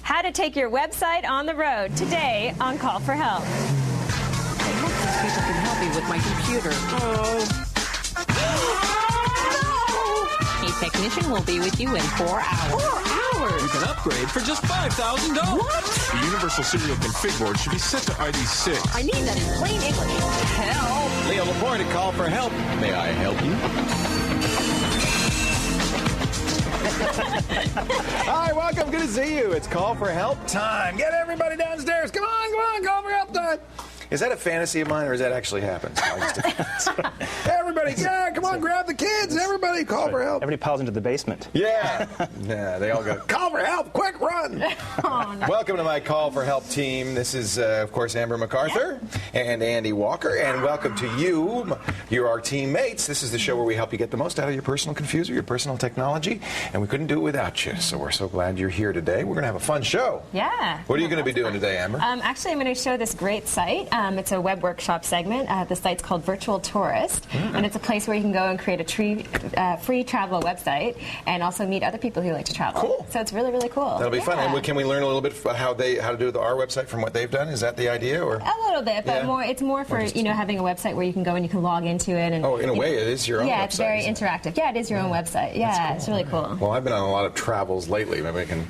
How to take your website on the road today on Call for Help. I hope these people can help me with my computer. A technician will be with you in 4 hours. 4 hours? You can upgrade for just $5,000. What? The Universal Serial Config Board should be set to ID6. I need that in plain English. Help! Leo Laporte to Call for Help. May I help you? Hi, welcome. Good to see you. It's Call for Help time. Get everybody downstairs. Come on, Call for Help time. Is that a fantasy of mine, or does that actually happen? Everybody, yeah, come on, grab the kids. Everybody, call for help. Everybody piles into the basement. Yeah. Yeah, they all go, call for help, quick, run. Oh, no. Welcome to my Call for Help team. This is, of course, Amber MacArthur and Andy Walker. And welcome to you. You're our teammates. This is the show where we help you get the most out of your personal computer, your personal technology. And we couldn't do it without you. So we're so glad you're here today. We're going to have a fun show. Yeah. What are you going to be doing today, Amber? Actually, I'm going to show this great site. It's a web workshop segment. The site's called Virtual Tourist, and it's a place where you can go and create a free travel website and also meet other people who like to travel. Cool. So it's really, really cool. That'll be fun. And can we learn a little bit about how to do our website from what they've done? Is that the idea, or a little bit, but it's more for having a website where you can go and you can log into it. And in a way, it is your own website. Yeah, it's very interactive. Yeah, it is your own website. Yeah, cool. It's really cool. Well, I've been on a lot of travels lately. Maybe I can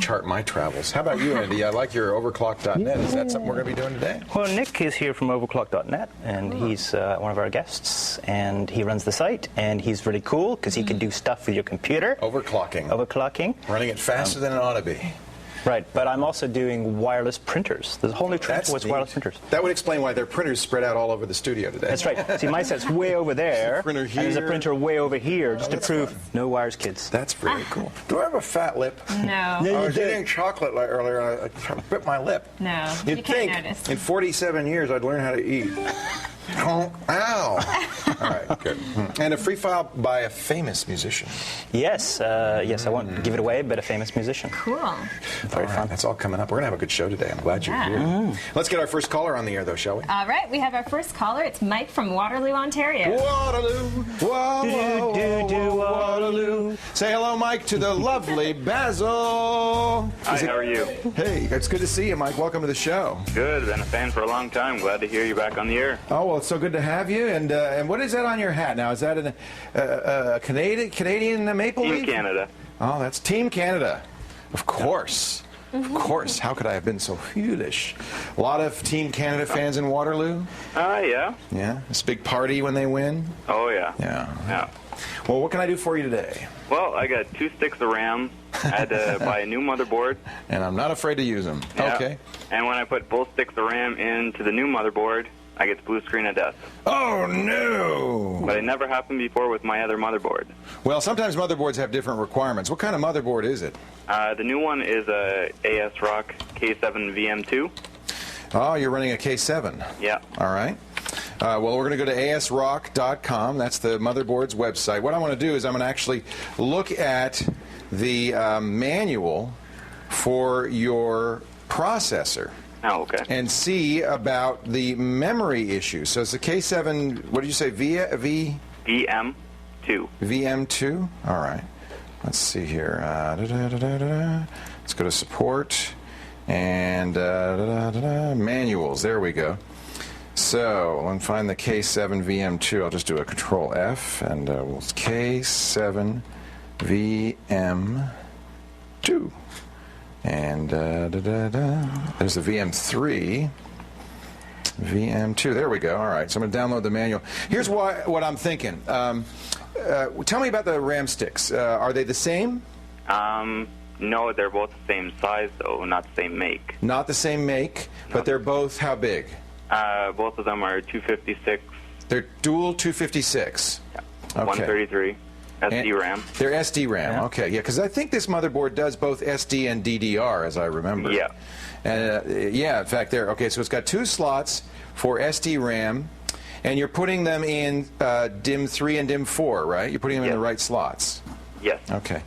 chart my travels. How about you, Andy? I like your Overclock.net. Is that something we're going to be doing today? Well, Nick is here from Overclock.net, and he's one of our guests, and he runs the site, and he's really cool because he can do stuff with your computer. Overclocking. Running it faster than it ought to be. Right, but I'm also doing wireless printers. There's a whole new trend towards wireless printers. That would explain why their printers spread out all over the studio today. That's right. See, my set's way over there, printer here. and there's a printer way over here, just to prove no wires, kids. That's very cool. Do I have a fat lip? No. I was eating chocolate earlier. I bit my lip. No, You'd you can't think notice. in 47 years I'd learn how to eat. Oh, ow. All right, good. And a free file by a famous musician. Yes, I won't give it away, but a famous musician. Cool. Very fun. That's all coming up. We're going to have a good show today. I'm glad you're here. Let's get our first caller on the air, though, shall we? All right, we have our first caller. It's Mike from Waterloo, Ontario. Waterloo, Waterloo. Say hello, Mike, to the lovely Basil. Hi, how are you? Hey, it's good to see you, Mike. Welcome to the show. Good. Been a fan for a long time. Glad to hear you back on the air. Oh, well, it's so good to have you. And what is that on your hat now? Is that a Canadian Maple Leaf? Team Canada. Oh, that's Team Canada. Of course. Of course. How could I have been so foolish? A lot of Team Canada fans in Waterloo? Yeah. Yeah? It's a big party when they win? Oh, yeah. Yeah. Well, what can I do for you today? Well, I got 2 sticks of RAM. I had to buy a new motherboard. And I'm not afraid to use them. Yeah. Okay. And when I put both sticks of RAM into the new motherboard, I get the blue screen of death. Oh, no! But it never happened before with my other motherboard. Well, sometimes motherboards have different requirements. What kind of motherboard is it? The new one is a ASRock K7 VM2. Oh, you're running a K7. Yeah. All right. Well, we're going to go to asrock.com. That's the motherboard's website. What I want to do is I'm going to actually look at the manual for your processor. Oh, okay. And see about the memory issue. So it's the K7, what did you say, VM2? VM2? All right. Let's see here. Let's go to support and manuals. There we go. So let me find the K7 VM2. I'll just do a Control F and we'll K7 VM2. And there's the VM3. VM2. There we go. All right. So I'm going to download the manual. Here's what I'm thinking. Tell me about the RAM sticks. Are they the same? No, they're both the same size, though, not the same make. Not the same make, but they're both how big? Both of them are 256. They're dual 256. Yeah. Okay. 133. SD RAM. They're SD RAM. Okay, yeah, because I think this motherboard does both SD and DDR, as I remember. Yeah. And in fact, there. Okay, so it's got 2 slots for SD RAM, and you're putting them in DIMM 3 and DIMM 4, right? You're putting them in the right slots. Yes. Okay.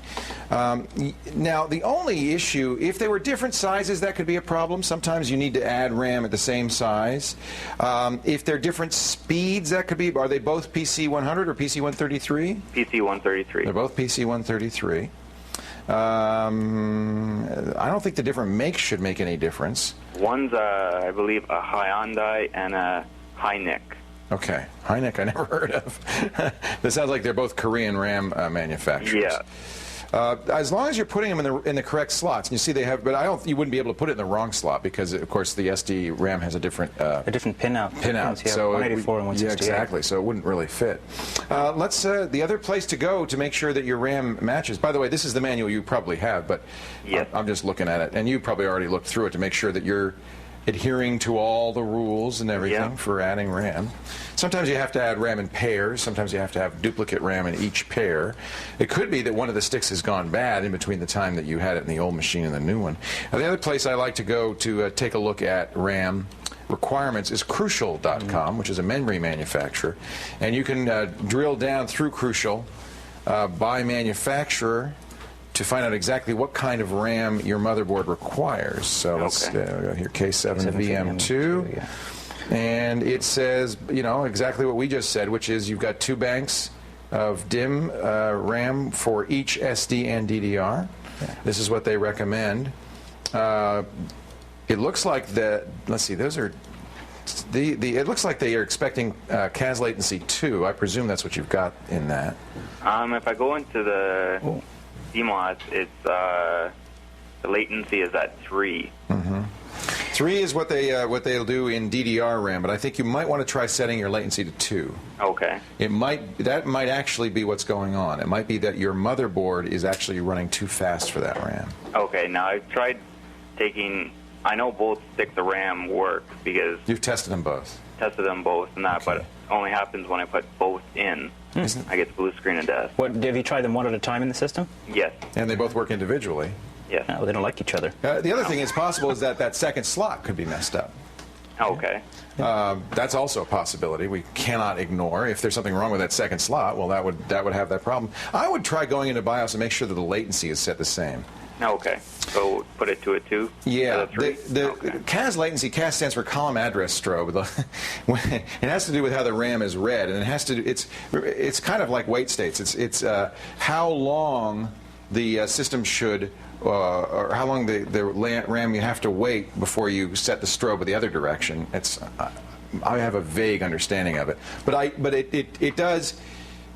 Now, the only issue, if they were different sizes, that could be a problem. Sometimes you need to add RAM at the same size. If they're different speeds, that could be. Are they both PC100 or PC133? PC133. They're both PC133. I don't think the different makes should make any difference. One's, I believe, a Hyundai and a Hynek. Okay, Hynek I never heard of. This sounds like they're both Korean RAM manufacturers. Yeah. As long as you're putting them in the correct slots, and you see they have, but you wouldn't be able to put it in the wrong slot because, of course, the SD RAM has a different pin out. Yeah, so 184 and 168. Yeah, exactly. So it wouldn't really fit. The other place to go to make sure that your RAM matches. By the way, this is the manual you probably have, but yes. I'm just looking at it, and you probably already looked through it to make sure that you're adhering to all the rules and everything for adding RAM. Sometimes you have to add RAM in pairs. Sometimes you have to have duplicate RAM in each pair. It could be that one of the sticks has gone bad in between the time that you had it in the old machine and the new one. Now, the other place I like to go to take a look at RAM requirements is Crucial.com, which is a memory manufacturer. And you can drill down through Crucial by manufacturer to find out exactly what kind of RAM your motherboard requires. So let's go here, K7 VM2. Yeah. And it says, exactly what we just said, which is you've got 2 banks of DIMM RAM for each SD and DDR. Yeah. This is what they recommend. It looks like let's see, those are, it looks like they are expecting CAS latency 2. I presume that's what you've got in that. If I go into the CMOS, it's the latency is at 3. Mm-hmm. 3 is what they'll do in DDR RAM, but I think you might want to try setting your latency to 2. Okay. That might actually be what's going on. It might be that your motherboard is actually running too fast for that RAM. Okay. Now I've tried I know both sticks of RAM work because you've tested them both. Tested them both, and that, but it only happens when I put both in. I get the blue screen of death. Have you tried them one at a time in the system? Yes. And they both work individually. Yes. Oh, they don't like each other. The other thing is possible is that second slot could be messed up. Okay. That's also a possibility we cannot ignore. If there's something wrong with that second slot, well, that would have that problem. I would try going into BIOS and make sure that the latency is set the same. Okay. So put it to a 2? Yeah. The CAS latency, CAS stands for column address strobe. It has to do with how the RAM is read, and it has to do, it's kind of like wait states. It's how long the system should or how long the RAM you have to wait before you set the strobe in the other direction. I have a vague understanding of it, but it does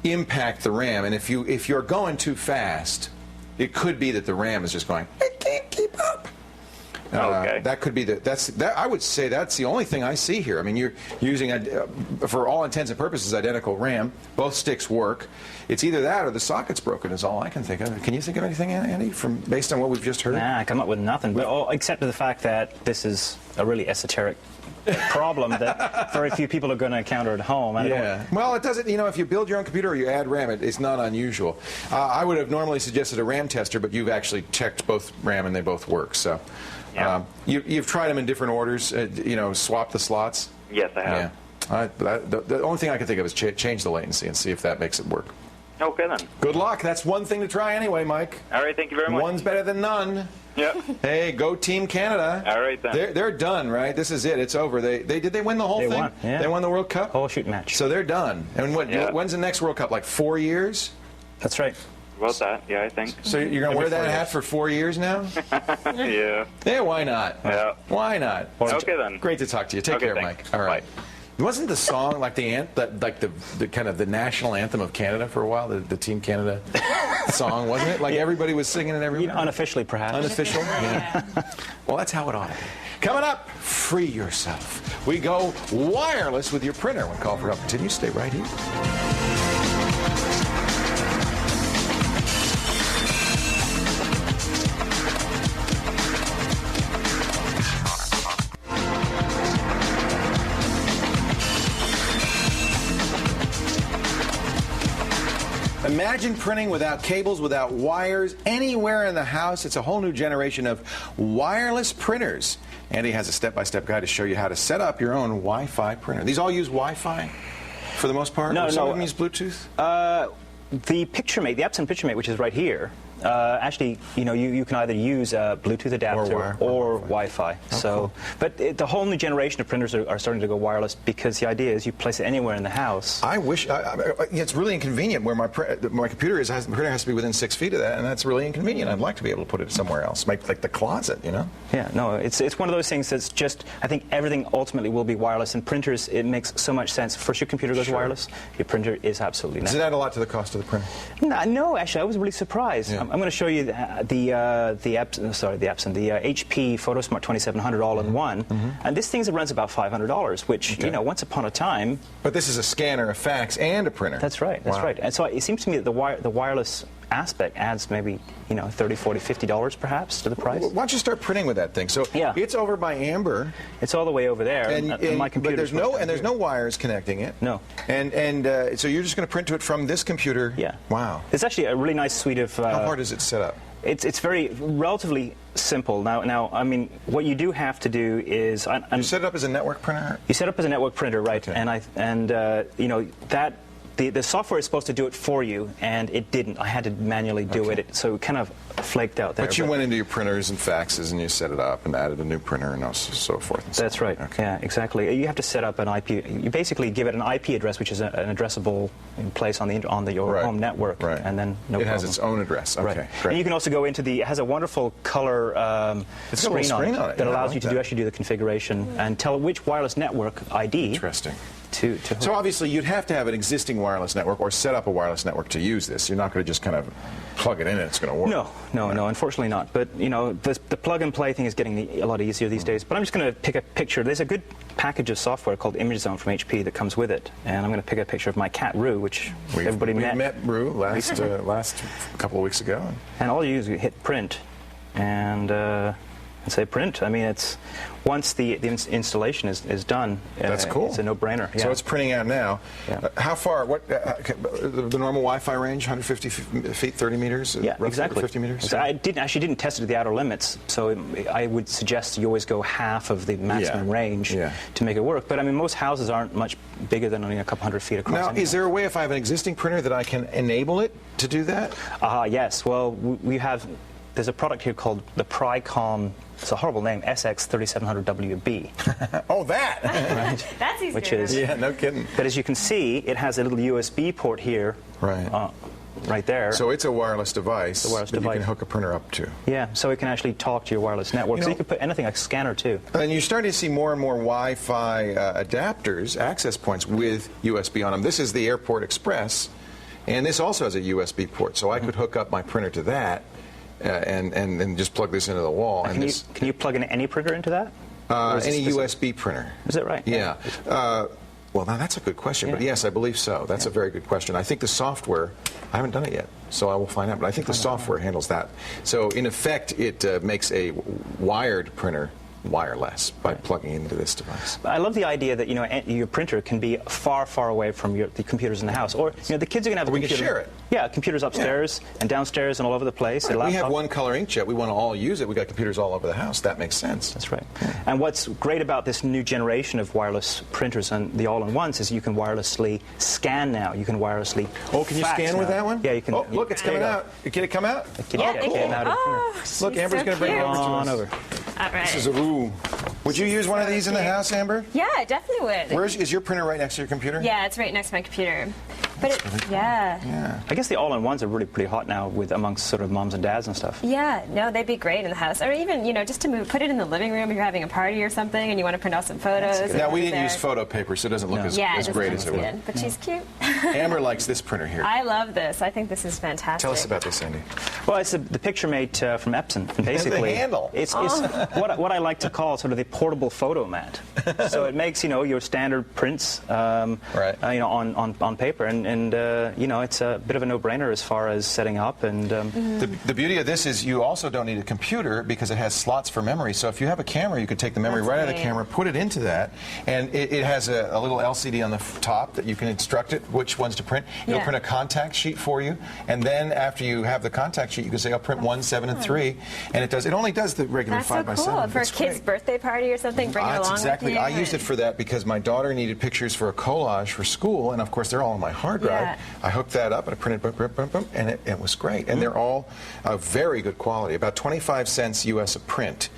impact the RAM, and if you're going too fast, it could be that the RAM is just going, I can't keep up. Okay. That could be I would say that's the only thing I see here. I mean, you're using, for all intents and purposes, identical RAM. Both sticks work. It's either that or the socket's broken is all I can think of. Can you think of anything, Andy, based on what we've just heard? Nah, I come up with nothing, except for the fact that this is a really esoteric problem that very few people are going to encounter at home. Well, it doesn't, if you build your own computer or you add RAM, it's not unusual. I would have normally suggested a RAM tester, but you've actually checked both RAM and they both work. So you've tried them in different orders, swap the slots? Yes, I have. Yeah. The only thing I can think of is change the latency and see if that makes it work. Okay, then. Good luck. That's one thing to try anyway, Mike. All right, thank you very much. One's better than none. Yep. Hey, go Team Canada. All right, then. They're done, right? This is it. It's over. Did they win the whole thing? Won, yeah. They won the World Cup? Whole shooting match. So they're done. And when's the next World Cup? Like 4 years? That's right. About that, yeah, I think. So you're going to wear that hat for 4 years now? Yeah. Yeah, why not? Yeah. Why not? Okay, then. Great to talk to you. Take care, thanks. Mike. All right. Bye. Wasn't the song like the kind of the national anthem of Canada for a while? The Team Canada song, wasn't it? Like everybody was singing it everywhere. Unofficially, perhaps. Unofficial. Yeah. Well, that's how it ought to be. Coming up, free yourself. We go wireless with your printer. When Call for Help continues, stay right here. Imagine printing without cables, without wires, anywhere in the house. It's a whole new generation of wireless printers. Andy has a step-by-step guide to show you how to set up your own Wi-Fi printer. These all use Wi-Fi for the most part? No, some of them use Bluetooth? The PictureMate, the Epson PictureMate, which is right here, Actually, you can either use a Bluetooth adapter or Wi-Fi. Cool. But the whole new generation of printers are starting to go wireless because the idea is you place it anywhere in the house. I wish it's really inconvenient where my computer is. The printer has to be within 6 feet of that, and that's really inconvenient. I'd like to be able to put it somewhere else, like the closet, Yeah, no, it's one of those things that's just. I think everything ultimately will be wireless, and printers. It makes so much sense. First, your computer goes wireless. Your printer is absolutely not. Does it add a lot to the cost of the printer? No, actually, I was really surprised. Yeah. I'm going to show you the HP PhotoSmart 2700 all-in-one, and this thing runs about $500, which once upon a time. But this is a scanner, a fax, and a printer. That's right. That's right. And so it seems to me that the wireless aspect adds maybe $30, $40, $50 perhaps to the price. Why don't you start printing with that thing? So it's over by Amber. It's all the way over there. And my computer. But there's no wires connecting it. No. And so you're just going to print to it from this computer. Yeah. Wow. It's actually a really nice suite of. How hard is it set up? It's very relatively simple. Now, I mean, what you do have to do is you set it up as a network printer. You set up as a network printer, right? Okay. That. The software is supposed to do it for you, and it didn't. I had to manually do it, so it kind of flaked out there. But you went into your printers and faxes, and you set it up and added a new printer and so forth. And That's right. Okay. Yeah, exactly. You have to set up an IP. You basically give it an IP address, which is an addressable place on your home network, and then it has its own address. Okay, right. great. And you can also go into it has a wonderful color screen on it that allows you to actually do the configuration and tell which wireless network ID. Interesting. So obviously you'd have to have an existing wireless network or set up a wireless network to use this. You're not going to just kind of plug it in and it's going to work. No, unfortunately not. But the plug and play thing is getting a lot easier these days. But I'm just going to pick a picture. There's a good package of software called ImageZone from HP that comes with it, and I'm going to pick a picture of my cat Roo, which everybody met. We met Roo last couple of weeks ago. And all you do is hit print and say print. I mean, it's once the installation is done. That's cool. It's a no-brainer. Yeah. So it's printing out now. Yeah. How far? What the normal Wi-Fi range? 150 feet, 30 meters. Yeah, exactly. 50 meters. So I actually didn't test it at the outer limits. So I would suggest you always go half of the maximum range to make it work. But I mean, most houses aren't much bigger than only a couple hundred feet across. Now, anyway. is there a way if I have an existing printer that I can enable it to do that? Yes. Well, there's a product here called the Pricom. It's a horrible name, SX3700WB. Oh, that! Right. That's easy. Which is no kidding. But as you can see, it has a little USB port here. Right. Right there. So it's a wireless device you can hook a printer up to. Yeah, so it can actually talk to your wireless network. So you can put anything like a scanner too. And you're starting to see more and more Wi-Fi adapters, access points with USB on them. This is the Airport Express, and this also has a USB port. So I could hook up my printer to that and just plug this into the wall. Can you plug in any printer into that? Any USB printer. Is that right? Yeah. Well, now that's a good question, but yes, I believe so. That's a very good question. I think the software, I haven't done it yet, so I will find out, but I think the software handles that. So, in effect, it makes a wired printer wireless by plugging into this device. I love the idea that your printer can be far, far away from the computers in the house, or the kids are going to have. We can share it. Yeah, computers upstairs and downstairs and all over the place. Right. We have one color inkjet. We want to all use it. We got computers all over the house. That makes sense. That's right. Yeah. And what's great about this new generation of wireless printers and the all-in-ones is you can wirelessly scan now. You can wirelessly. Oh, can you scan now. with that one? Yeah, you can. Oh, look, it's coming out. Can it come out? Came out of the printer. Look, Amber's going to bring it over. All right. This is Would you use one of these in the house, Amber? Yeah, I definitely would. Is your printer right next to your computer? Yeah, it's right next to my computer. But yeah. I guess the all-in-ones are really pretty hot now amongst sort of moms and dads and stuff. Yeah, no, they'd be great in the house. Or even, just to put it in the living room if you're having a party or something and you want to print out some photos. Now, we didn't use photo paper, so it doesn't look as great as it would. But she's cute. Amber likes this printer here. I love this. I think this is fantastic. Tell us about this, Andy. Well, it's the picture made from Epson. And basically, the handle. It's what I like to call sort of the portable photo mat. So it makes your standard prints on paper, and it's a bit of a no-brainer as far as setting up. And the beauty of this is you also don't need a computer because it has slots for memory. So if you have a camera, you could take the memory right out of the camera, put it into that, and it has a little LCD on the top that you can instruct it which ones to print. It'll print a contact sheet for you, and then after you have the contact sheet, you can say, I'll print 1, 7, and 3, and it only does the regular 5 by 7. That's so cool. For a kid's birthday party or something, bring it along exactly. with you. I used it for that because my daughter needed pictures for a collage for school, and of course they're all on my hard hard drive. Yeah. I hooked that up and I printed, boom, boom, boom, boom, and it was great. And they're all very good quality, about 25 cents U.S. a print,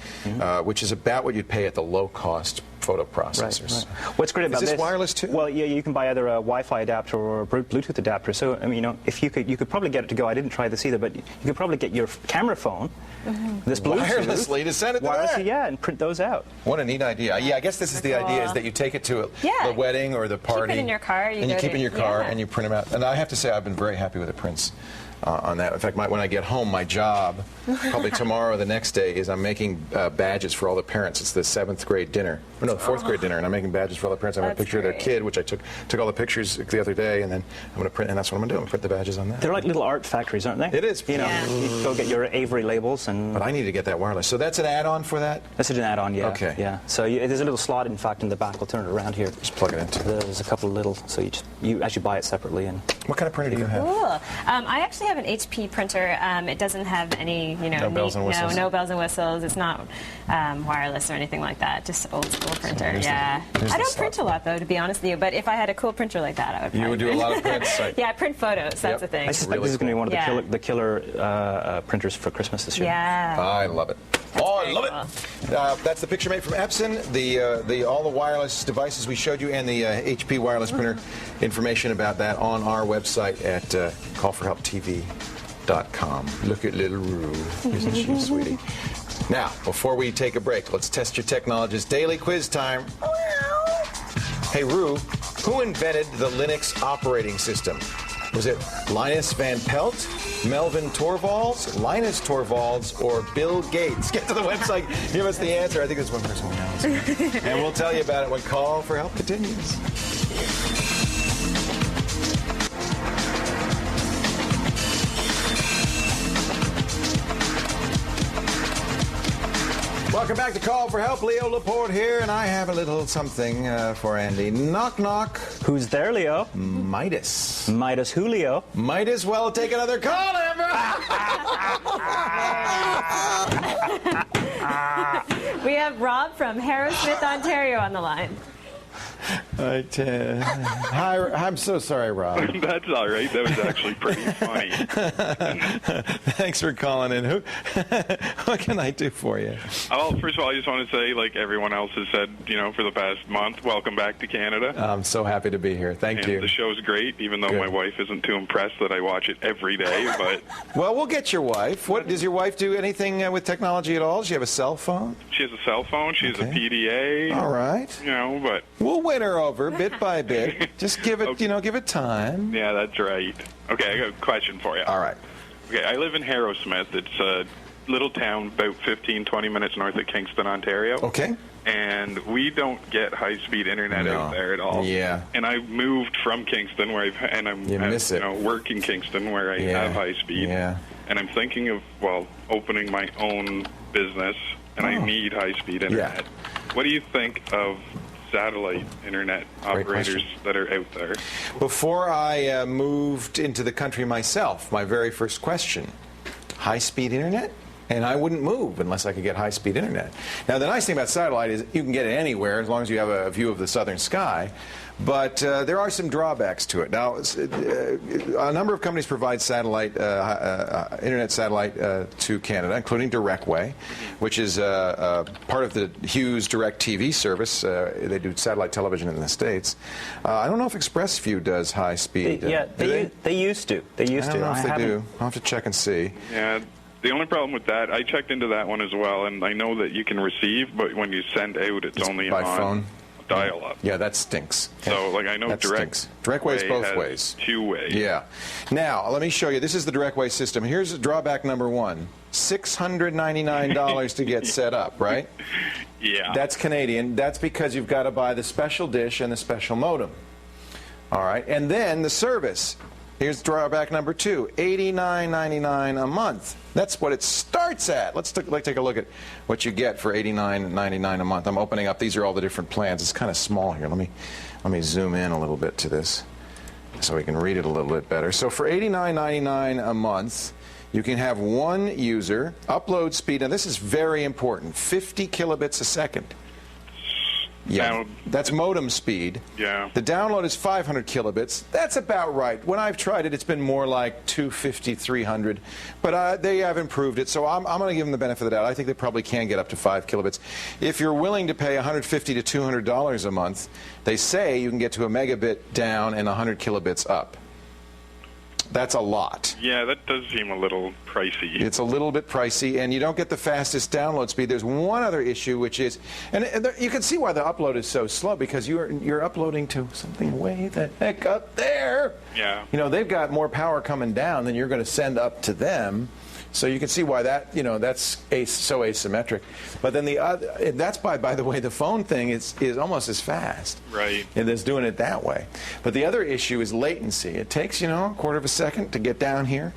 which is about what you'd pay at the low-cost photo processors. Right. What's great about this wireless too? Well, yeah, you can buy either a Wi-Fi adapter or a Bluetooth adapter. So, I mean, you know, if you could probably get it to go. I didn't try this either, but you could probably get your camera phone, this Bluetooth, wirelessly to send it to that. Yeah, and print those out. What a neat idea. Yeah, I guess this is the idea, is that you take it to the wedding or the party. Keep it in your car. And you keep it in your car and you print them out. And I have to say, I've been very happy with the prints on that. In fact, when I get home, my job, probably tomorrow or the next day, is I'm making badges for all the parents. It's the 7th grade dinner. Oh, no, the 4th grade dinner, and I'm making badges for all the parents. I have a picture of their kid, which I took all the pictures the other day, and then I'm going to print, and that's what I'm going to do. I'm going to print the badges on that. They're like little art factories, aren't they? It is. You know, you go get your Avery labels and... But I need to get that wireless. So that's an add-on for that? That's an add-on, yeah. Okay. Yeah. So there's a little slot, in fact, in the back. We'll turn it around here. Just plug it into. There's a couple of little, so you actually buy it separately. And what kind of printer do you have? Cool. I actually have an HP printer. It doesn't have any, no bells and whistles. No bells and whistles. It's not wireless or anything like that. Just old school printer. Yeah. I don't print a lot though, to be honest with you. But if I had a cool printer like that, I would. You would do a lot of prints. Yeah, I print photos. That's the thing. I suspect this is going to be one of the killer printers for Christmas this year. Yeah. I love it. I love it. That's the picture made from Epson. All the wireless devices we showed you, and the HP wireless printer. Information about that on our website at callforhelptv.com. Look at little Rue. Isn't she sweetie? Now, before we take a break, let's test your technologist daily quiz time. Hey, Rue, who invented the Linux operating system? Was it Linus Van Pelt, Melvin Torvalds, Linus Torvalds, or Bill Gates? Get to the website, give us the answer. I think there's one person who knows. And we'll tell you about it when Call for Help continues. Welcome back to Call for Help. Leo Laporte here, and I have a little something for Andy. Knock, knock. Who's there, Leo? Midas. Midas who, Leo? Might as well take another call, Amber. We have Rob from Harrowsmith, Ontario on the line. Hi, I'm so sorry, Rob. That's all right. That was actually pretty funny. Thanks for calling in. What can I do for you? Oh, first of all, I just want to say, like everyone else has said, for the past month, welcome back to Canada. I'm so happy to be here. Thank you. The show's great, even though my wife isn't too impressed that I watch it every day. But well, we'll get your wife. What does your wife do? Anything with technology at all? Does she have a cell phone? She has a cell phone. She has a PDA. All right. But we'll win her over bit by bit. Just give it, give it time. Yeah, that's right. Okay, I got a question for you. All right. Okay, I live in Harrowsmith. It's a little town about 15, 20 minutes north of Kingston, Ontario. Okay. And we don't get high-speed internet out there at all. Yeah. And I moved from Kingston, where I'm work in Kingston, where I have high speed. Yeah. And I'm thinking of opening my own business, and I need high-speed internet. Yeah. What do you think of satellite internet operators that are out there? Before I moved into the country myself, my very first question: high-speed internet? And I wouldn't move unless I could get high-speed internet. Now, the nice thing about satellite is you can get it anywhere as long as you have a view of the southern sky. But there are some drawbacks to it. Now, a number of companies provide satellite, internet satellite to Canada, including Directway, which is part of the Hughes Direct TV service. They do satellite television in the States. I don't know if ExpressView does high speed. They used to. They used to. I don't know if they do. I'll have to check and see. Yeah. The only problem with that, I checked into that one as well, and I know that you can receive, but when you send out, it's only by on phone. Dial-up. Yeah, that stinks. So, I know Directway is both ways. Two-way. Yeah. Now, let me show you. This is the Directway system. Here's drawback number one: $699 to get set up, right? Yeah. That's Canadian. That's because you've got to buy the special dish and the special modem. All right. And then the service. Here's drawback number two: $89.99 a month. That's what it starts at. Let's take a look at what you get for $89.99 a month. I'm opening up. These are all the different plans. It's kind of small here. Let me zoom in a little bit to this so we can read it a little bit better. So for $89.99 a month, you can have one user, upload speed, and this is very important, 50 kilobits a second. Yeah, Now, that's modem speed. Yeah. The download is 500 kilobits. That's about right. When I've tried it, it's been more like 250, 300. But they have improved it, so I'm going to give them the benefit of the doubt. I think they probably can get up to 5 kilobits. If you're willing to pay $150 to $200 a month, they say you can get to a megabit down and 100 kilobits up. That's a lot. Yeah, that does seem a little pricey. It's a little bit pricey, and you don't get the fastest download speed. There's one other issue, which is, and you can see why the upload is so slow, because you're uploading to something way the heck up there. Yeah. You know, they've got more power coming down than you're going to send up to them. So you can see why that, that's so asymmetric. But then the other, and that's by the way, the phone thing is almost as fast. Right. And it's doing it that way. But the other issue is latency. It takes, a quarter of a second to get down here.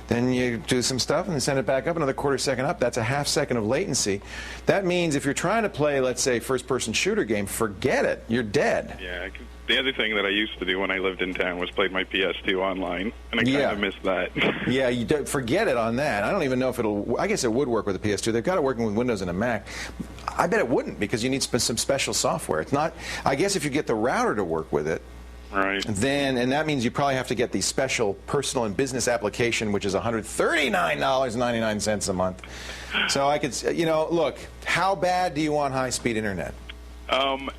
Then you do some stuff and then send it back up another quarter second up. That's a half second of latency. That means if you're trying to play, let's say, first-person shooter game, forget it. You're dead. Yeah. The other thing that I used to do when I lived in town was play my PS2 online, and I kind of miss that. Yeah, you don't forget it on that. I don't even know if it'll. I guess it would work with the PS2. They've got it working with Windows and a Mac. I bet it wouldn't, because you need some special software. It's not. I guess if you get the router to work with it. Right. Then, and that means you probably have to get the special personal and business application, which is $139.99 a month. So I could, look, how bad do you want high-speed internet?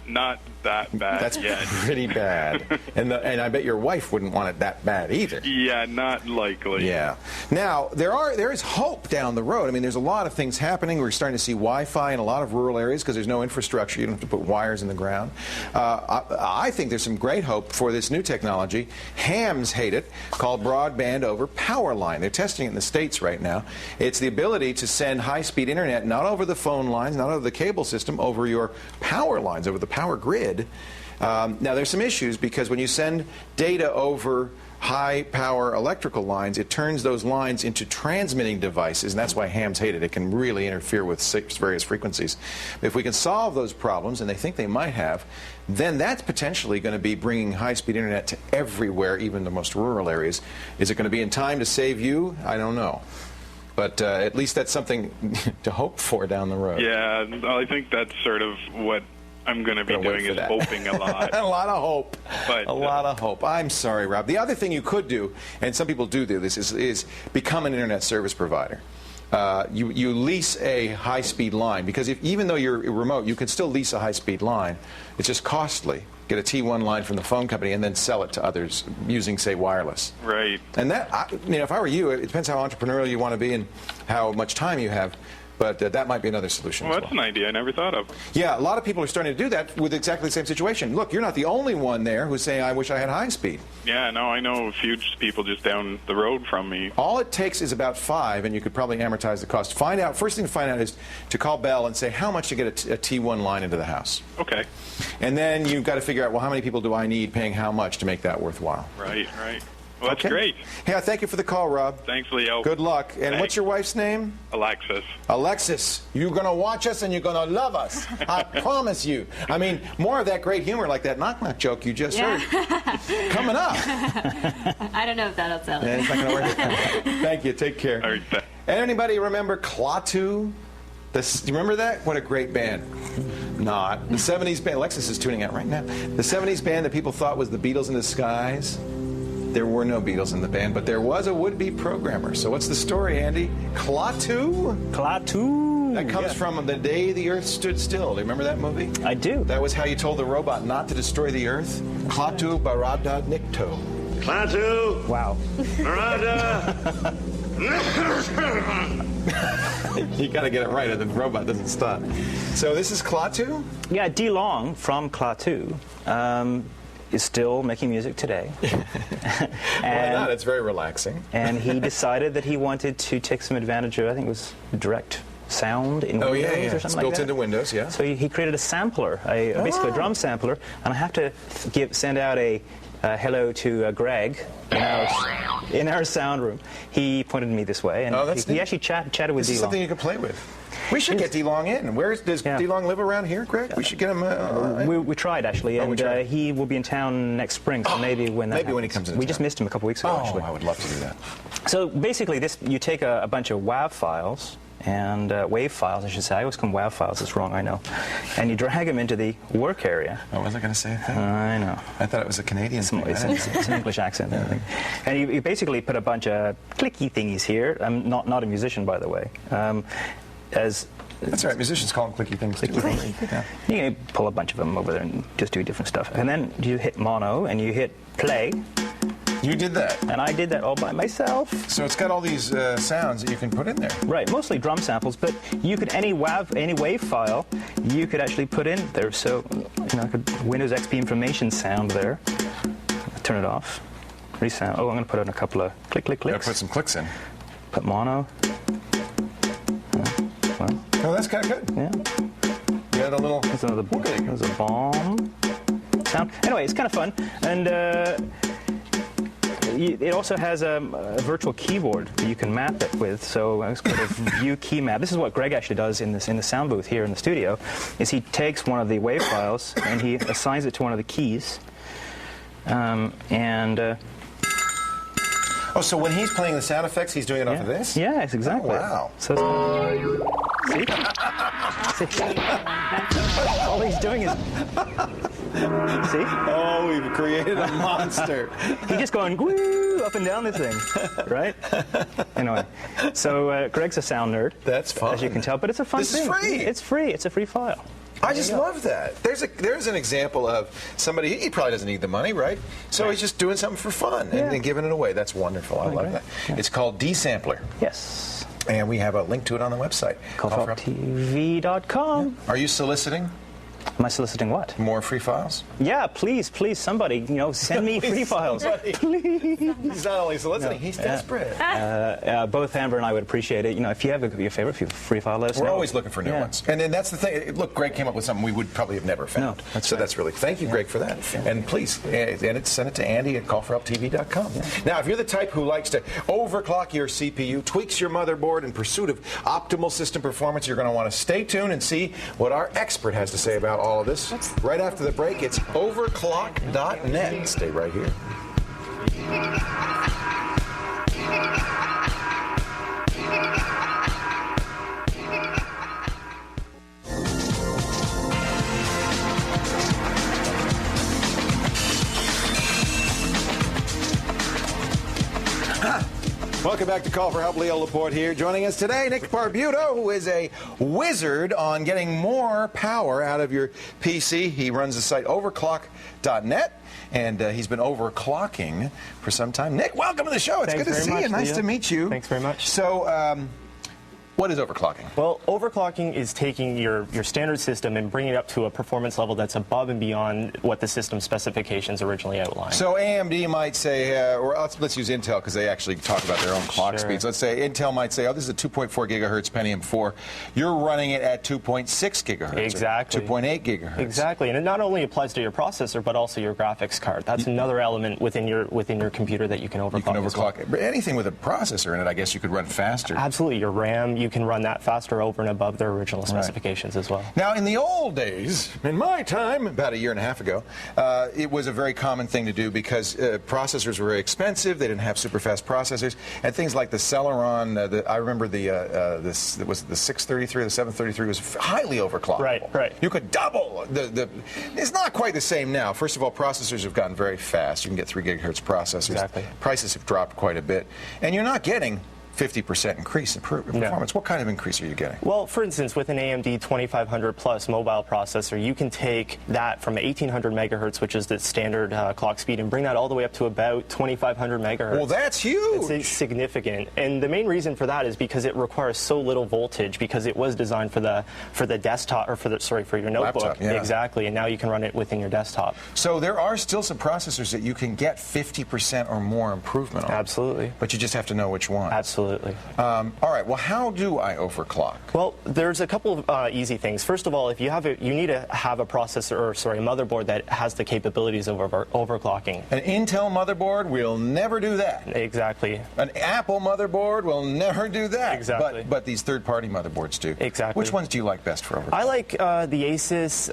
Not that bad. That's yet. pretty bad. And I bet your wife wouldn't want it that bad either. Yeah, not likely. Yeah. Now, there is hope down the road. I mean, there's a lot of things happening. We're starting to see Wi-Fi in a lot of rural areas because there's no infrastructure. You don't have to put wires in the ground. I think there's some great hope for this new technology. Hams hate it, called broadband over power line. They're testing it in the States right now. It's the ability to send high-speed internet not over the phone lines, not over the cable system, over your power lines, over the power grid. Now, there's some issues because when you send data over high-power electrical lines, it turns those lines into transmitting devices, and that's why hams hate it. It can really interfere with various frequencies. If we can solve those problems, and they think they might have, then that's potentially going to be bringing high-speed internet to everywhere, even the most rural areas. Is it going to be in time to save you? I don't know. But at least that's something to hope for down the road. Yeah, I think that's sort of what I'm going to be doing, is hoping a lot. A lot of hope. But, a lot of hope. I'm sorry, Rob. The other thing you could do, and some people do this, is become an internet service provider. You lease a high-speed line, because even though you're remote, you can still lease a high-speed line. It's just costly. Get a T1 line from the phone company and then sell it to others using, say, wireless. Right. And that, if I were you, it depends how entrepreneurial you want to be and how much time you have. But that might be another solution. Well, as that's an idea I never thought of. Yeah, a lot of people are starting to do that with exactly the same situation. Look, you're not the only one there who's saying, I wish I had high speed. Yeah, no, I know a few people just down the road from me. All it takes is about 5, and you could probably amortize the cost. First thing to find out is to call Bell and say, how much to get a T1 line into the house? Okay. And then you've got to figure out, well, how many people do I need paying how much to make that worthwhile? Right. Well, that's great. Hey, thank you for the call, Rob. Thanks, Leo. Good luck. And Thanks. What's your wife's name? Alexis. Alexis, you're going to watch us and you're going to love us. I promise you. I mean, more of that great humor like that knock-knock joke you just heard coming up. I don't know if that'll sell it. It's not going to work. Thank you. Take care. All right. Anybody remember Klaatu? Do you remember that? What a great band. Not. The 70s band. Alexis is tuning out right now. The 70s band that people thought was the Beatles in disguise. There were no Beatles in the band, but there was a would-be programmer. So what's the story, Andy? Klaatu? Klaatu. That comes from The Day the Earth Stood Still. Do you remember that movie? I do. That was how you told the robot not to destroy the Earth. Klaatu Barada Nikto. Klaatu. Wow. Barada. You got to get it right or the robot doesn't stop. So this is Klaatu? Yeah, D. Long from Klaatu. Is still making music today. Why not? It's very relaxing. And he decided that he wanted to take some advantage of, I think it was direct sound in Windows or something it's like built that. into Windows, yeah. So he created a sampler, basically a drum sampler, and I have to send out a hello to Greg in our sound room. He pointed me this way, and he actually chatted with D. This is something you can play with. We should get D-Long in. Does D-Long live around here, Greg? We should get him. We tried, actually, and he will be in town next spring, so maybe when that when he comes in. We just missed him a couple weeks ago, actually. I would love to do that. So basically, you take a bunch of WAV files, and WAV files, I should say. I always call them WAV files. It's wrong, I know. And you drag them into the work area. I wasn't going to say a thing. I know. I thought it was a Canadian thing. It's an English accent. I think. And you basically put a bunch of clicky thingies here. I'm not a musician, by the way. That's right. Musicians call them clicky things. Clicky things. Yeah. You can pull a bunch of them over there and just do different stuff. And then you hit mono and you hit play. You did that. And I did that all by myself. So it's got all these sounds that you can put in there. Right, mostly drum samples, but you could any WAV file you could actually put in there. So I could Windows XP information sound there. Turn it off. Resound. Oh, I'm going to put in a couple of clicks. Put some clicks in. Put mono. Oh, that's kind of good. Yeah. You had a little. There's a bomb sound. Anyway, it's kind of fun, and it also has a virtual keyboard that you can map it with. So it's called a view key map. This is what Greg actually does in the sound booth here in the studio. Is he takes one of the WAV files and he assigns it to one of the keys, Oh, so when he's playing the sound effects, he's doing it off of this? Yeah, it's exactly. Oh, wow. So see? All he's doing is... See? Oh, we've created a monster. He's just going woo up and down this thing, right? Anyway, so Greg's a sound nerd. That's fun. As you can tell, but it's a fun thing. This is free. It's free. It's a free file. I just love that. There's an example of somebody, he probably doesn't need the money, right? So he's just doing something for fun and giving it away. That's wonderful. I love that. Yeah. It's called D-Sampler. Yes. And we have a link to it on the website. CultureTV.com. Are you soliciting? Am I soliciting what? More free files? Yeah, please, somebody, send me free files. Please. He's not only soliciting, he's desperate. Both Amber and I would appreciate it. If you have your favorite free file, let us know. We're always looking for new ones. And then that's the thing. Look, Greg came up with something we would probably have never found. No, that's right. That's really, thank you, Greg, for that. And please, send it to Andy at callforhelptv.com. Yeah. Now, if you're the type who likes to overclock your CPU, tweaks your motherboard in pursuit of optimal system performance, you're going to want to stay tuned and see what our expert has to say about all of this. Right after the break, it's overclock.net. Stay right here. Welcome back to Call for Help. Leo Laporte here. Joining us today, Nick Barbuto, who is a wizard on getting more power out of your PC. He runs the site overclock.net, and he's been overclocking for some time. Nick, welcome to the show. It's good to see you. Nice to meet you. Thanks very much. So, what is overclocking? Well, overclocking is taking your standard system and bringing it up to a performance level that's above and beyond what the system specifications originally outlined. So AMD might say, or let's use Intel because they actually talk about their own clock speeds. Let's say Intel might say, oh, this is a 2.4 gigahertz Pentium 4. You're running it at 2.6 gigahertz. Exactly. 2.8 gigahertz. Exactly, and it not only applies to your processor, but also your graphics card. That's another element within your computer that you can overclock. You can overclock it. But anything with a processor in it, I guess you could run faster. Absolutely. Your RAM, you can run that faster over and above their original specifications as well. Now, in the old days, in my time, about a year and a half ago, it was a very common thing to do because processors were very expensive. They didn't have super fast processors, and things like the Celeron. I remember it was the 633, the 733 was highly overclocked. Right. You could double the. It's not quite the same now. First of all, processors have gotten very fast. You can get 3 gigahertz processors. Exactly. Prices have dropped quite a bit, and you're not getting 50% increase in performance. What kind of increase are you getting? Well, for instance, with an AMD 2500 plus mobile processor, you can take that from 1800 megahertz, which is the standard clock speed, and bring that all the way up to about 2500 megahertz. Well, that's huge. It's significant, and the main reason for that is because it requires so little voltage, because it was designed for the desktop, or for your notebook. Laptop, yeah. Exactly, and now you can run it within your desktop. So there are still some processors that you can get 50% or more improvement on. Absolutely. But you just have to know which one. Absolutely. All right. Well, how do I overclock? Well, there's a couple of easy things. First of all, if you need to have a processor, or a motherboard that has the capabilities of overclocking. An Intel motherboard will never do that. Exactly. An Apple motherboard will never do that. Exactly. But these third-party motherboards do. Exactly. Which ones do you like best for overclock? I like the Asus,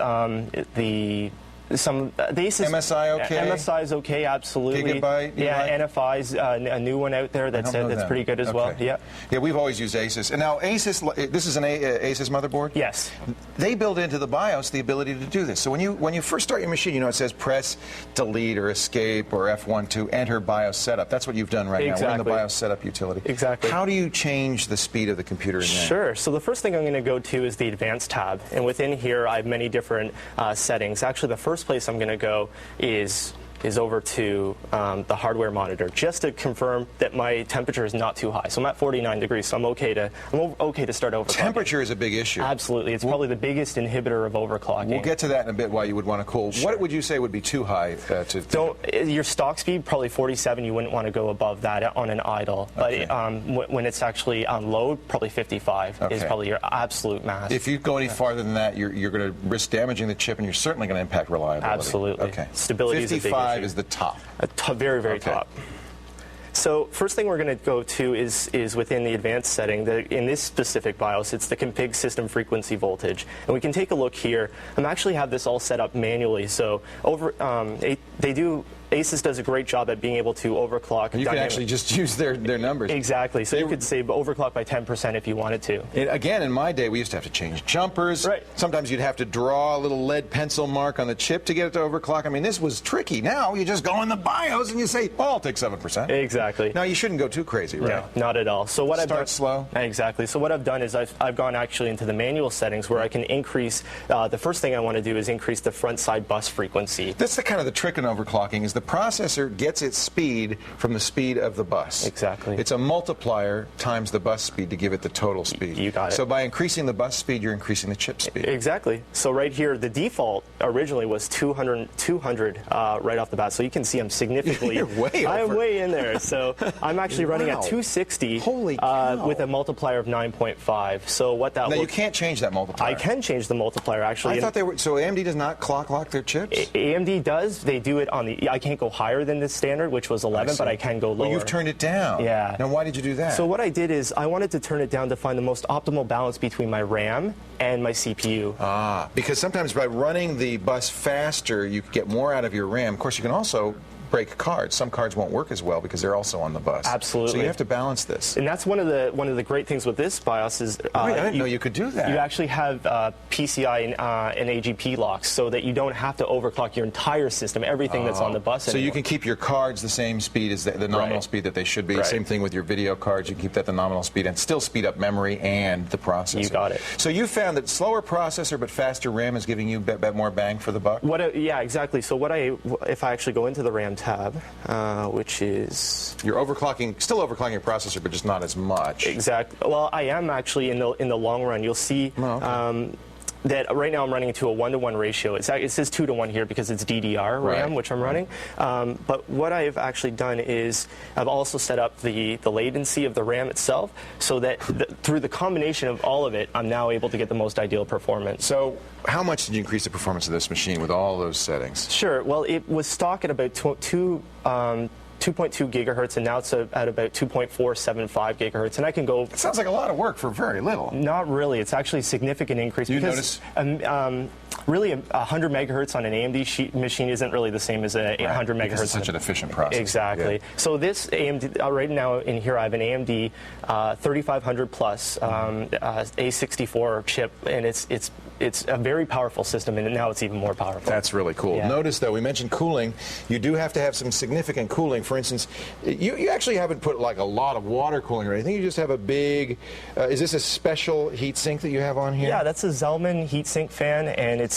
the The Asus MSI okay? MSI is okay, absolutely. Gigabyte, you like? NFI's a new one out there that's pretty good as well. Okay. Yeah. Yeah, we've always used Asus. And now Asus, this is an Asus motherboard? Yes. They build into the BIOS the ability to do this. So when you first start your machine, it says press delete or escape or F1 to enter BIOS setup. That's what you've done right now. We're in the BIOS setup utility. Exactly. How do you change the speed of the computer in there? Sure. So the first thing I'm going to go to is the advanced tab. And within here, I have many different settings. Actually, the first place I'm going to go is over to the hardware monitor, just to confirm that my temperature is not too high. So I'm at 49 degrees, so I'm okay to start overclocking. Temperature is a big issue. Absolutely. It's probably the biggest inhibitor of overclocking. We'll get to that in a bit, why you would want to cool. Sure. What would you say would be too high? Your stock speed, probably 47, you wouldn't want to go above that on an idle. Okay. But when it's actually on load, probably 55 is probably your absolute max. If you go any farther than that, you're going to risk damaging the chip, and you're certainly going to impact reliability. Absolutely. Okay. Stability is a big issue. 55 is the top. Very, very top. So first thing we're going to go to is within the advanced setting. In this specific BIOS, it's the config system frequency voltage. And we can take a look here. I'm actually have this all set up manually. So Asus does a great job at being able to overclock. And you can actually just use their numbers. Exactly. So you could say overclock by 10% if you wanted to. Again, in my day, we used to have to change jumpers. Right. Sometimes you'd have to draw a little lead pencil mark on the chip to get it to overclock. I mean, this was tricky. Now you just go in the BIOS and you say, "Oh, I'll take 7%." Exactly. Now you shouldn't go too crazy, right? No, not at all. So what I've done, slow. Exactly. So what I've done is I've gone actually into the manual settings where I can increase. The first thing I want to do is increase the front side bus frequency. That's the kind of the trick in overclocking is the processor gets its speed from the speed of the bus. Exactly. It's a multiplier times the bus speed to give it the total speed. You got it. So by increasing the bus speed, you're increasing the chip speed. Exactly. So right here, the default originally was 200 right off the bat. So you can see I'm significantly. You're way over. I'm way in there. So I'm actually running at 260. Holy cow. With a multiplier of 9.5. So what that Now you can't change that multiplier. I can change the multiplier actually. I thought they were. So AMD does not clock lock their chips? AMD does. They do it on the. I can't go higher than the standard, which was 11, but I can go lower. Well, you've turned it down. Yeah. Now, why did you do that? So what I did is I wanted to turn it down to find the most optimal balance between my RAM and my CPU. Ah, because sometimes by running the bus faster, you get more out of your RAM. Of course, you can also break cards. Some cards won't work as well because they're also on the bus. Absolutely. So you have to balance this. And that's one of the great things with this BIOS is I didn't know you could do that. You actually have PCI and AGP locks so that you don't have to overclock your entire system, everything that's on the bus So anymore. you can keep your cards the same speed as the nominal speed that they should be. Right. Same thing with your video cards. You keep that the nominal speed and still speed up memory and the processor. You got it. So you found that slower processor but faster RAM is giving you more bang for the buck? Yeah, exactly. So if I actually go into the RAM tab, which is... You're overclocking, still overclocking your processor, but just not as much. Exactly. Well, I am actually in the long run. You'll see that right now I'm running into a 1-to-1 ratio. It says 2-to-1 here because it's DDR RAM, which I'm running. But what I've actually done is I've also set up the latency of the RAM itself so that through the combination of all of it, I'm now able to get the most ideal performance. So how much did you increase the performance of this machine with all those settings? Sure. Well, it was stock at about 2.2 gigahertz, and now it's at about 2.475 gigahertz, and I can go... It sounds like a lot of work for very little. Not really. It's actually a significant increase. You because, notice? Really, 100 megahertz on an AMD machine isn't really the same as a 100 megahertz. It's such an efficient process. Exactly. Yeah. So this AMD, right now in here I have an AMD 3500 plus A64 chip, and it's a very powerful system, and now it's even more powerful. That's really cool. Yeah. Notice, though, we mentioned cooling. You do have to have some significant cooling. For instance, you actually haven't put like a lot of water cooling or anything. You just have a big... is this a special heat sink that you have on here? Yeah, that's a Zellman heatsink fan, and it's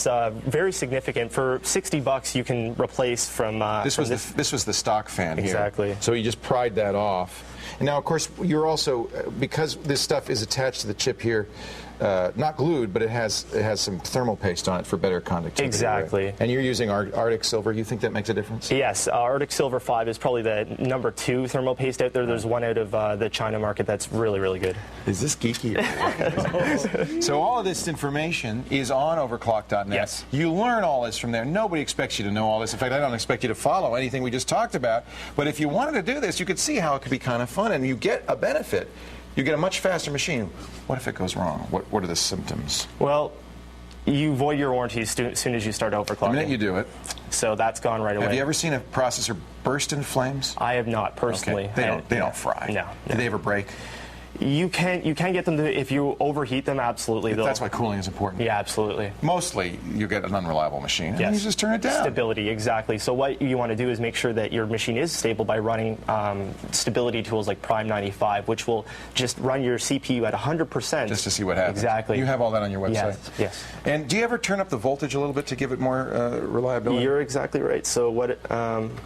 very significant. For $60, you can replace from... This was the stock fan here. Exactly. So you just pried that off. And now, of course, you're also... because this stuff is attached to the chip here, not glued, but it has some thermal paste on it for better conductivity. Exactly. Right? And you're using Arctic Silver. You think that makes a difference? Yes. Arctic Silver 5 is probably the #2 thermal paste out there. There's one out of the China market that's really, really good. Is this geeky? So all of this information is on overclock.net. Yes. You learn all this from there. Nobody expects you to know all this. In fact, I don't expect you to follow anything we just talked about. But if you wanted to do this, you could see how it could be kind of fun, and you get a benefit. You get a much faster machine. What if it goes wrong? What are the symptoms? Well, You void your warranty as soon as you start overclocking. The minute you do it. So that's gone right away. Have you ever seen a processor burst in flames? I have not personally. Okay. They don't fry. No. Do they ever break? You can get them to, if you overheat them, absolutely. That's why cooling is important. Yeah, absolutely. Mostly, you get an unreliable machine, and yes. you just turn it down. Stability, exactly. So what you want to do is make sure that your machine is stable by running stability tools like Prime 95, which will just run your CPU at 100%. Just to see what happens. Exactly. You have all that on your website? Yes. Yes. And do you ever turn up the voltage a little bit to give it more reliability? You're exactly right. So what?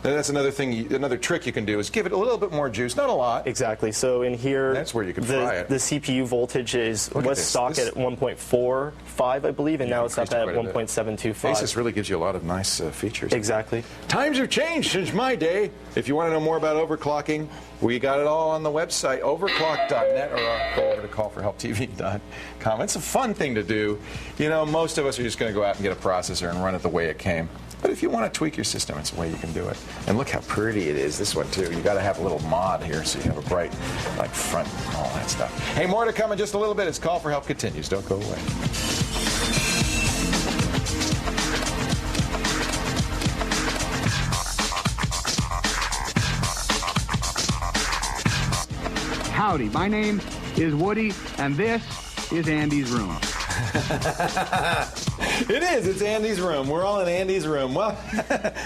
That's another thing, another trick you can do is give it a little bit more juice, not a lot. Exactly. So in here, that's where you can fry it. The CPU voltage was stock at 1.45, I believe, and now it's up at 1.725. Asus really gives you a lot of nice features. Exactly. Times have changed since my day. If you want to know more about overclocking, we got it all on the website, overclock.net, or go over to callforhelptv.com. It's a fun thing to do. You know, most of us are just going to go out and get a processor and run it the way it came. But if you want to tweak your system, it's a way you can do it. And look how pretty it is, this one too. You got to have a little mod here so you have a bright like front and all that stuff. Hey, more to come in just a little bit as Call for Help continues. Don't go away. Howdy, my name is Woody, and this is Andy's room. It is. It's Andy's room. We're all in Andy's room. Well,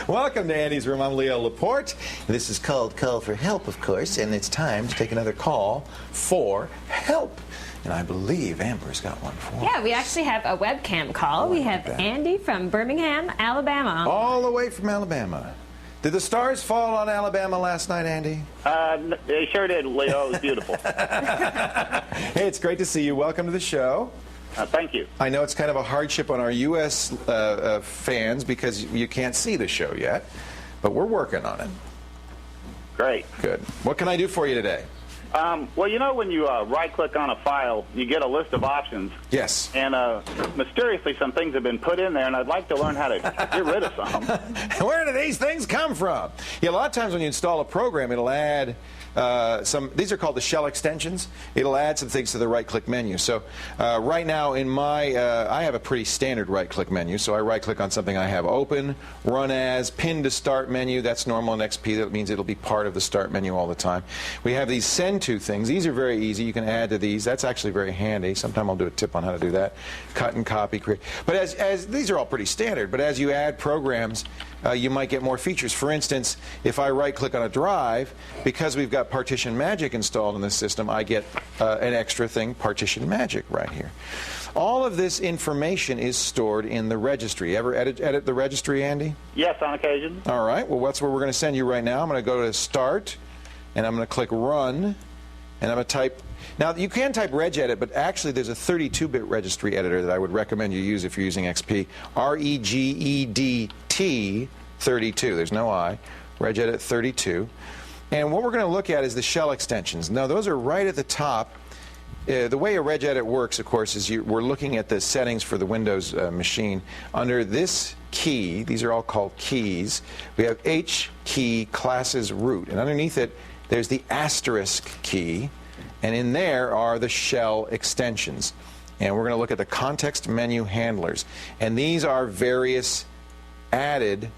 welcome to Andy's room. I'm Leo Laporte. This is called Call for Help, of course, and it's time to take another call for help. And I believe Amber's got one for us. Yeah, we actually have a webcam call. We have Andy from Birmingham, Alabama. All the way from Alabama. Did the stars fall on Alabama last night, Andy? They sure did, Leo. It was beautiful. Hey, it's great to see you. Welcome to the show. Thank you. I know it's kind of a hardship on our U.S. Fans because you can't see the show yet, but we're working on it. Great. Good. What can I do for you today? Well, you know when you right-click on a file, you get a list of options. Yes. And mysteriously, some things have been put in there, and I'd like to learn how to get rid of some. Where do these things come from? Yeah, a lot of times when you install a program, it'll add these are called the shell extensions. It'll add some things to the right-click menu. So right now in my, I have a pretty standard right-click menu. So I right-click on something I have open, run as, pin to start menu. That's normal in XP. That means it'll be part of the start menu all the time. We have these send to things. These are very easy. You can add to these. That's actually very handy. Sometime I'll do a tip on how to do that. Cut and copy, create. But as these are all pretty standard, but as you add programs, you might get more features. For instance, if I right-click on a drive, because we've got Partition Magic installed in this system, I get an extra thing, Partition Magic, right here. All of this information is stored in the registry. Ever edit the registry, Andy? Yes, on occasion. All right. Well, that's where we're going to send you right now. I'm going to go to Start, and I'm going to click Run, and I'm going to type. Now, you can type regedit, but actually there's a 32-bit registry editor that I would recommend you use if you're using XP. REGEDT 32. There's no I. Regedit 32. And what we're going to look at is the shell extensions. Now, those are right at the top. The way a regedit works, of course, is we're looking at the settings for the Windows machine. Under this key, these are all called keys, we have H key classes root. And underneath it, there's the asterisk key. And in there are the shell extensions. And we're going to look at the context menu handlers. And these are various added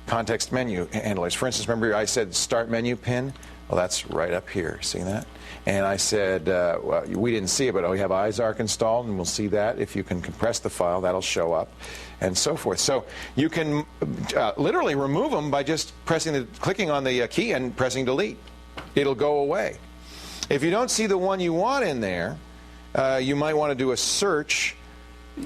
context menu handlers. For instance, remember I said start menu pin? Well, that's right up here. See that? And I said, well, we didn't see it, but we have ISARC installed, and we'll see that. If you can compress the file, that'll show up, and so forth. So you can literally remove them by just clicking on the key and pressing delete. It'll go away. If you don't see the one you want in there, you might want to do a search,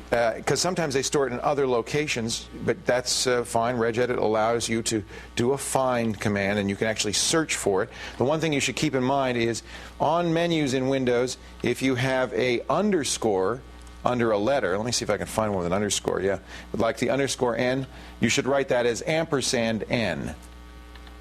because sometimes they store it in other locations, but that's fine. Regedit allows you to do a find command, and you can actually search for it. The one thing you should keep in mind is on menus in Windows, if you have a underscore under a letter, let me see if I can find one with an underscore, yeah, like the underscore N, you should write that as ampersand N.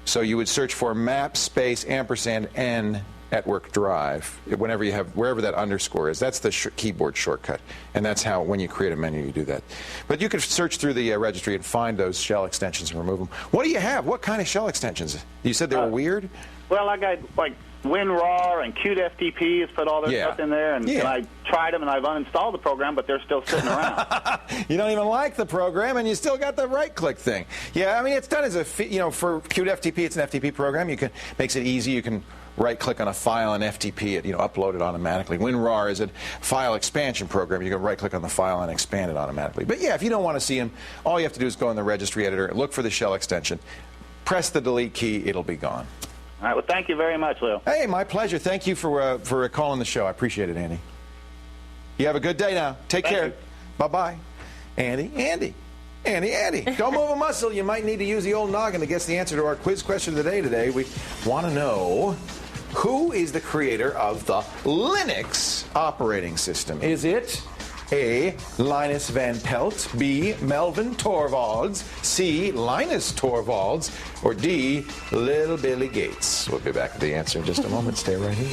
So you would search for map space ampersand N at work drive, whenever you have, wherever that underscore is. That's the keyboard shortcut, and that's how, when you create a menu, you do that. But you can search through the registry and find those shell extensions and remove them. What do you have? What kind of shell extensions? You said they were weird? Well, I got like WinRAR and QtFTP has put all their stuff in there, and I tried them, and I've uninstalled the program, but they're still sitting around. You don't even like the program, and you still got the right-click thing. Yeah, I mean, it's done as a, for QtFTP, it's an FTP program. Makes it easy. You can right-click on a file and FTP it, upload it automatically. WinRAR is a file expansion program. You can right-click on the file and expand it automatically. But yeah, if you don't want to see them, all you have to do is go in the registry editor, look for the shell extension, press the delete key, it'll be gone. All right, well, thank you very much, Lou. Hey, my pleasure. Thank you for calling the show. I appreciate it, Andy. You have a good day now. Take care. Bye-bye. Andy. Don't move a muscle. You might need to use the old noggin to guess the answer to our quiz question of the day today. We want to know, who is the creator of the Linux operating system? Is it A, Linus Van Pelt, B, Melvin Torvalds, C, Linus Torvalds, or D, Little Billy Gates? We'll be back with the answer in just a moment. Stay right here.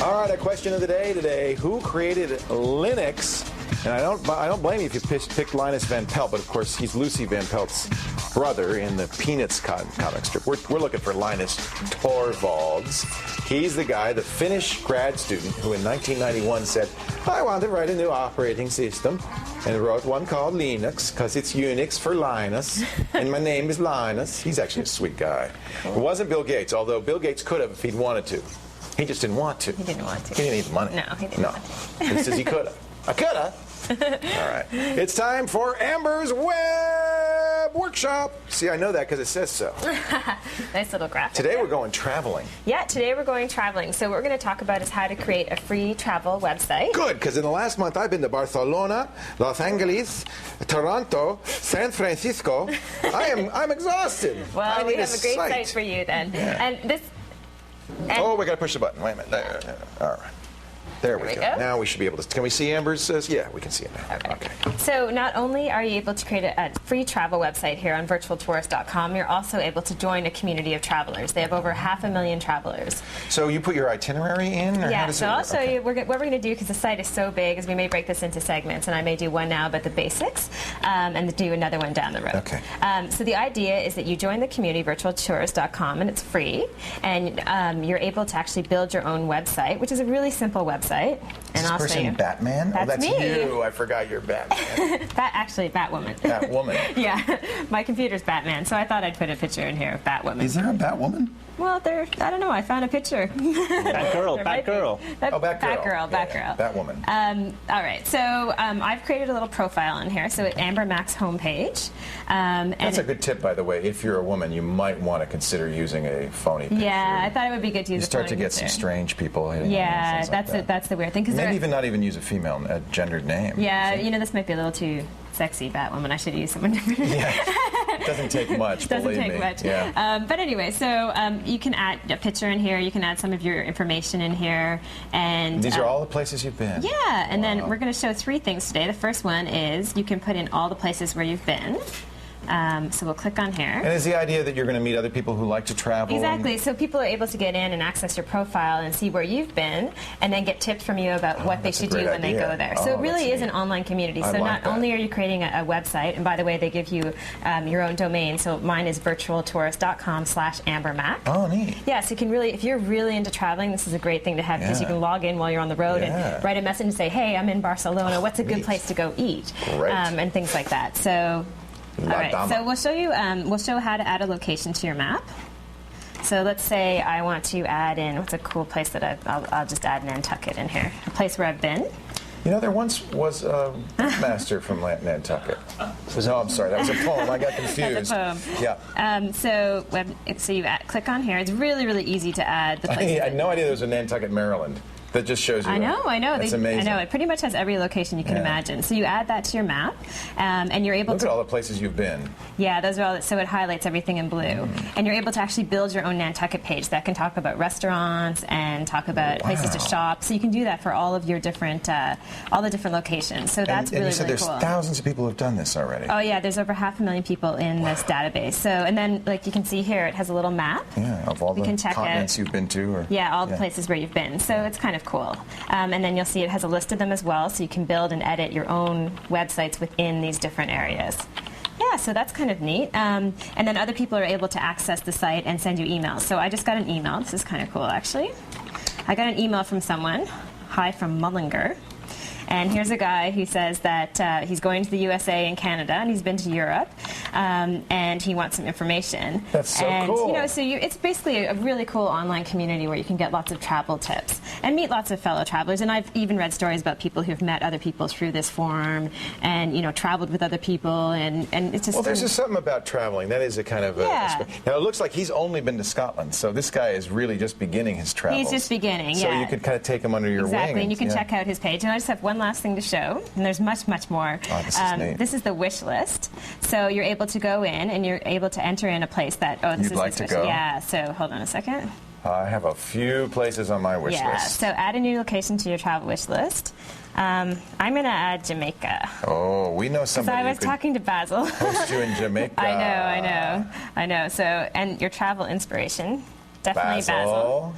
All right, a question of the day today. Who created Linux? And I don't blame you if you picked Linus Van Pelt, but of course he's Lucy Van Pelt's brother in the Peanuts comic strip. We're looking for Linus Torvalds. He's the guy, the Finnish grad student, who in 1991 said, I want to write a new operating system, and wrote one called Linux, because it's Unix for Linus, and my name is Linus. He's actually a sweet guy. It wasn't Bill Gates, although Bill Gates could have if he'd wanted to. He just didn't want to. He didn't want to. He didn't need the money. No, he didn't want to. He says he could have. I could have. All right. It's time for Amber's Web Workshop. See, I know that because it says so. Nice little graphic. Today we're going traveling. Yeah, today we're going traveling. So what we're going to talk about is how to create a free travel website. Good, because in the last month I've been to Barcelona, Los Angeles, Toronto, San Francisco. I'm exhausted. Well, we have a great site for you then. Yeah. And this. Oh, we got to push the button. Wait a minute. There. All right. There we go. Now we should be able to. Can we see Amber's? Yeah, we can see it now. Okay. So not only are you able to create a free travel website here on virtualtourist.com, you're also able to join a community of travelers. They have over 500,000 travelers. So you put your itinerary in? Or yeah, so I'll show you what we're going to do, because the site is so big, is we may break this into segments, and I may do one now about the basics, and do another one down the road. Okay. So the idea is that you join the community, virtualtourist.com, and it's free, and you're able to actually build your own website, which is a really simple website. And this I'll person show you. Batman? That's me. You. I forgot you're Batman. Actually, Batwoman. Batwoman. Yeah, my computer's Batman, so I thought I'd put a picture in here of Batwoman. Is there a Batwoman? Well, I don't know. I found a picture. Batgirl. Batgirl. Batgirl. Batwoman. All right. So I've created a little profile in here. So at Amber Mac's homepage. That's a good tip, by the way. If you're a woman, you might want to consider using a phony picture. Yeah, I thought it would be good to use a phony picture. You start to get some strange people. Yeah, that's the weird thing. Maybe not even use a female gendered name. Yeah, this might be a little too sexy, Batwoman. I should use someone different. Yeah. It doesn't take much, believe me. Yeah. But anyway, so you can add a picture in here. You can add some of your information in here. And these are all the places you've been? Yeah, and then we're going to show 3 things today. The first one is you can put in all the places where you've been. So we'll click on here. And is the idea that you're going to meet other people who like to travel? Exactly. So people are able to get in and access your profile and see where you've been, and then get tips from you about what they should do when they go there. So it really is an online community. So not only are you creating a website, and by the way, they give you your own domain. So mine is virtualtourist.com/AmberMac. Oh, neat. Yeah, so you can really, if you're really into traveling, this is a great thing to have, because you can log in while you're on the road and write a message and say, hey, I'm in Barcelona. What's a good place to go eat? And things like that. So. All right, so we'll show you. We'll show how to add a location to your map. So let's say I want to add in, what's a cool place that I'll just add Nantucket in here, a place where I've been. There once was a master from Nantucket. No, I'm sorry, that was a poem. I got confused. That's a poem. Yeah. So you click on here. It's really, really easy to add the places. I had no idea there was a Nantucket, Maryland. That just shows you. I know. That's amazing. I know. It pretty much has every location you can imagine. So you add that to your map, and you're able to. Look at all the places you've been. Yeah, those are all. So it highlights everything in blue, and you're able to actually build your own Nantucket page that can talk about restaurants and talk about places to shop. So you can do that for all of your different, all the different locations. So that's really, and you said really there's cool. Thousands of people who've done this already. Oh yeah, there's over 500,000 people in this database. So and then like you can see here, it has a little map. Yeah, of all the continents you've been to, or all the places where you've been. So it's kind of cool. And then you'll see it has a list of them as well, so you can build and edit your own websites within these different areas. Yeah, Yeah, so that's kind of neat. And then other people are able to access the site and send you emails. So I just got an email. This is kind of cool, actually. I got an email from someone. Hi from Mullinger. And here's a guy who says that he's going to the USA and Canada, and he's been to Europe, and he wants some information. That's so cool. You know, so it's basically a really cool online community where you can get lots of travel tips and meet lots of fellow travelers. And I've even read stories about people who've met other people through this forum, and traveled with other people, and it's just. Well, there's just something about traveling that is a kind of. Yeah. Now it looks like he's only been to Scotland, so this guy is really just beginning his travels. He's just beginning. So yeah. you could kind of take him under your wing. Exactly, and you can check out his page. And I just have one last thing to show, and there's much, much more. Oh, this is neat. This is the wish list. So you're able to go in, and you're able to enter in a place that, this You'd is like this to wish. go? Yeah, so hold on a second. I have a few places on my wish Yeah, list. so add a new location to your travel wish list. I'm going to add Jamaica. Oh, we know somebody. So I was talking to Basil. Host you in Jamaica. I know. So, and your travel inspiration, definitely Basil.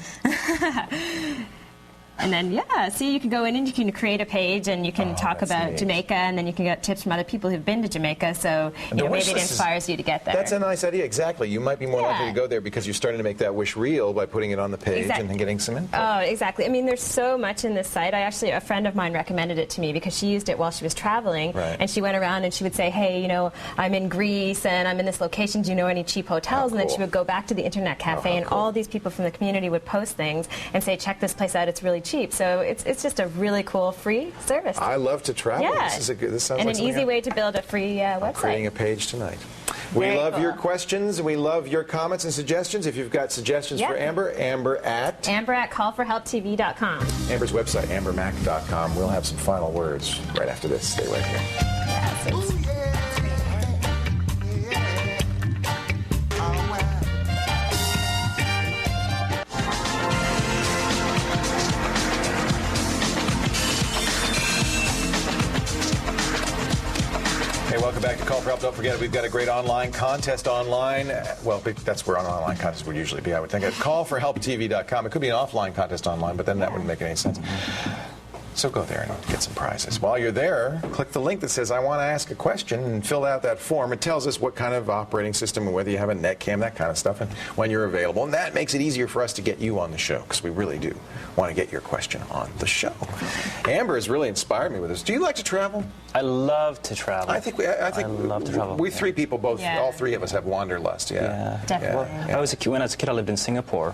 And then, so you can go in and you can create a page and you can talk about neat. Jamaica, and then you can get tips from other people who've been to Jamaica, so maybe it inspires you to get there. That's a nice idea, exactly. You might be more likely to go there because you're starting to make that wish real by putting it on the page and then getting some info. Oh, exactly. I mean, there's so much in this site. A friend of mine recommended it to me because she used it while she was traveling, and she went around and she would say, hey, I'm in Greece and I'm in this location, do you know any cheap hotels? And then she would go back to the internet cafe, and all these people from the community would post things and say, check this place out, it's really cheap. So it's just a really cool free service. I love to travel. Yeah. This sounds and like an easy way to build a free website. Creating a page tonight. We love your questions. We love your comments and suggestions. If you've got suggestions for Amber, Amber at callforhelptv.com. Amber's website, ambermac.com. We'll have some final words right after this. Stay right here. Welcome back to Call for Help. Don't forget, we've got a great online contest online. Well, that's where an online contest would usually be, I would think. At callforhelptv.com. It could be an offline contest online, but then that wouldn't make any sense. So go there and get some prizes. While you're there, click the link that says, I want to ask a question, and fill out that form. It tells us what kind of operating system and whether you have a netcam, that kind of stuff, and when you're available. And that makes it easier for us to get you on the show, because we really do want to get your question on the show. Amber has really inspired me with this. Do you like to travel? I love to travel. I think I love to travel. We three people, all three of us have wanderlust. Definitely. When I was a kid, I lived in Singapore.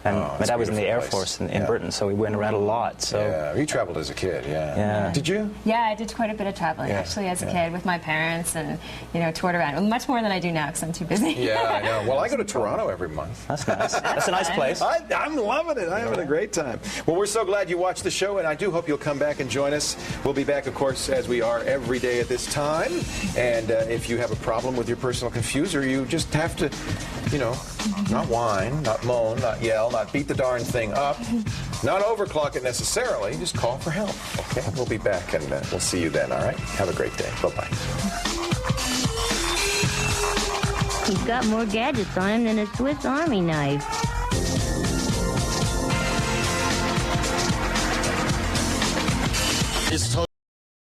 And my dad was in the Air Force in Britain, so we went around a lot. So you traveled as a kid, Did you? Yeah, I did quite a bit of traveling, actually, as a kid with my parents, and, toured around. Much more than I do now, because I'm too busy. Yeah, I know. Well, I go to Toronto every month. That's nice. That's a nice place. I'm loving it. I'm having a great time. Well, we're so glad you watched the show, and I do hope you'll come back and join us. We'll be back, of course, as we are every day at this time. And if you have a problem with your personal confuser, you just have to, not whine, not moan, not yell, not beat the darn thing up, not overclock it necessarily. Just call for help. Okay, we'll be back, and we'll see you then. All right. Have a great day. Bye-bye. He's got more gadgets on him than a Swiss Army knife. It's